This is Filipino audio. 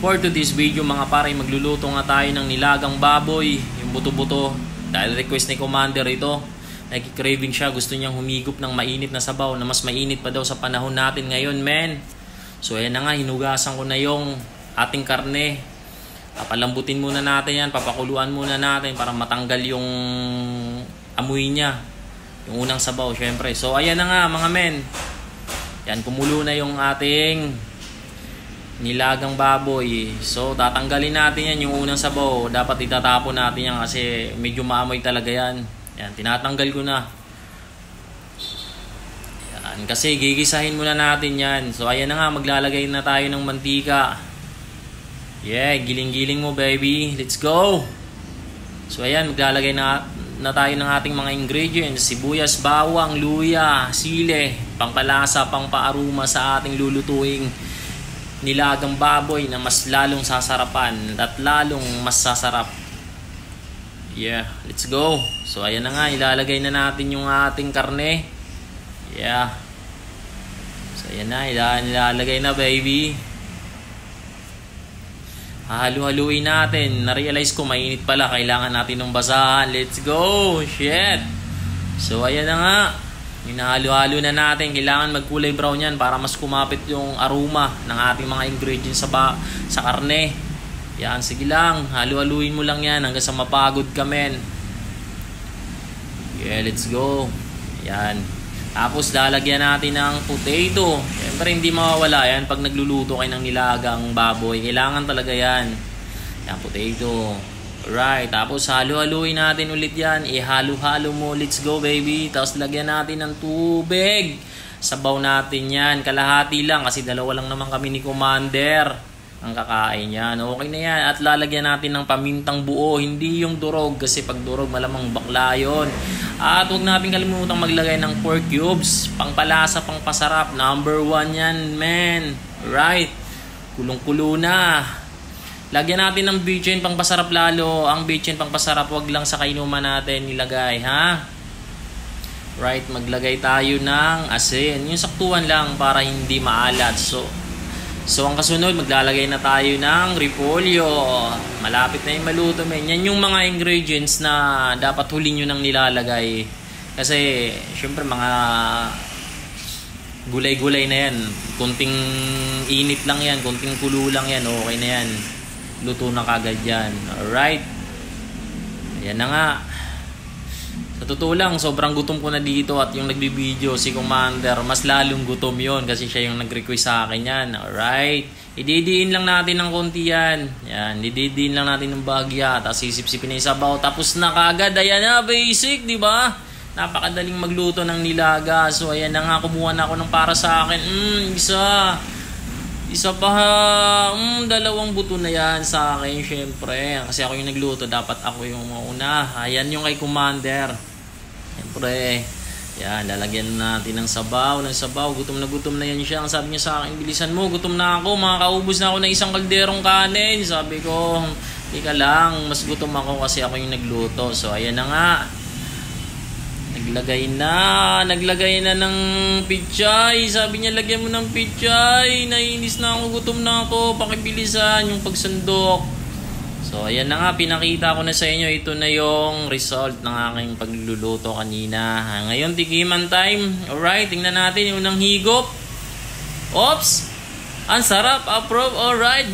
For today's video mga pare, magluluto nga tayo ng nilagang baboy, yung buto-buto. Dahil request ni Commander ito, nagki-craving siya, gusto niyang humigop ng mainit na sabaw na mas mainit pa daw sa panahon natin ngayon, men. So ayan na nga, hinugasan ko na yung ating karne. Papalambutin muna natin yan, papakuluan muna natin para matanggal yung amoy niya, yung unang sabaw syempre. So ayan na nga mga men, yan, kumulo na yung ating nilagang baboy. So tatanggalin natin yan, yung unang sabaw. Dapat itatapon natin yan kasi medyo maamoy talaga yan. Yan, tinatanggal ko na. Yan, kasi gigisahin muna natin yan. So ayan na nga, maglalagay na tayo ng mantika. Yeah, giling-giling mo baby. Let's go. So ayan, maglalagay na tayo ng ating mga ingredients. Sibuyas, bawang, luya, sile, pangpalasa, pangpaaroma sa ating lulutuing nilagang baboy na mas lalong sasarapan at lalong mas sasarap. Yeah, let's go. So ayan na nga, ilalagay na natin yung ating karne. Yeah. So ayan na, ilalagay na baby. Halu-haluin natin. Na-realize ko mainit pala, kailangan natin ng basahan. Let's go. Shit. So ayan na nga, hinahalo-halo na natin. Kailangan magkulay brown yan para mas kumapit yung aroma ng ating mga ingredients sa karne. Yan, sige lang, halu-haluin mo lang yan hanggang sa mapagod ka, men. Yeah, let's go. Yan. Tapos lalagyan natin ng potato. Siyempre hindi mawawala yan pag nagluluto kayo ng nilagang baboy. Kailangan talaga yan. Yan, potato. Alright, tapos halo-haluin natin ulit yan. Ihalo-halo mo. Let's go baby. Tapos lagyan natin ng tubig. Sabaw natin yan. Kalahati lang kasi dalawa lang naman kami ni Commander ang kakain yan. Okay na yan. At lalagyan natin ng pamintang buo. Hindi yung durog kasi pag durog malamang bakla yun. At huwag natin kalimutang maglagay ng pork cubes. Pangpalasa, pangpasarap. Number 1 yan, men. Right. Kulong-kulo na. Lagyan natin ng bitchin pang pasarap lalo. Ang bitchin pang pasarap, wag lang sa kainuman natin nilagay, ha? Right, maglagay tayo ng asin. Yung saktuhan lang para hindi maalat. So ang kasunod, maglalagay na tayo ng repolyo. Malapit na yung maluto, men. Yan yung mga ingredients na dapat huli nyo nang nilalagay. Kasi, syempre, mga gulay-gulay na yan. Kunting init lang yan, kunting kulo lang yan. Okay na yan. Luto na kagad yan. Alright. Ayan na nga. Sa totoo lang, sobrang gutom ko na dito. At yung nagbibideo, si Commander, mas lalong gutom yon kasi siya yung nag-request sa akin yan. Alright. Ididiin lang natin ng konti yan. Yan. Ididiin lang natin ng bagya. Tapos sisip-sipin na yung sabaw. Tapos na kagad. Ayan na, basic, di ba? Napakadaling magluto ng nilaga. So ayan na nga, kumuha na ako ng para sa akin. Isa pa, dalawang buto na yan sa akin, syempre. Kasi ako yung nagluto, dapat ako yung mauna. Ayan yung kay Commander. Syempre, yan, lalagyan natin ng sabaw. Gutom na yan siya. Ang sabi niya sa akin, bilisan mo, gutom na ako. Makakaubos na ako ng isang kalderong kanin. Sabi ko, hindi ka lang, mas gutom ako kasi ako yung nagluto. So, ayan na nga. Naglagay na ng pichay. Sabi niya, lagyan mo ng pichay. Nainis na ako, gutom na ako. Pakibilisan yung pagsandok. So ayan na nga, pinakita ko na sa inyo. Ito na yung result ng aking pagluluto kanina. Ngayon tikiman time. Alright, tingnan natin yung unang higop. Oops, ang sarap. Approve. Alright.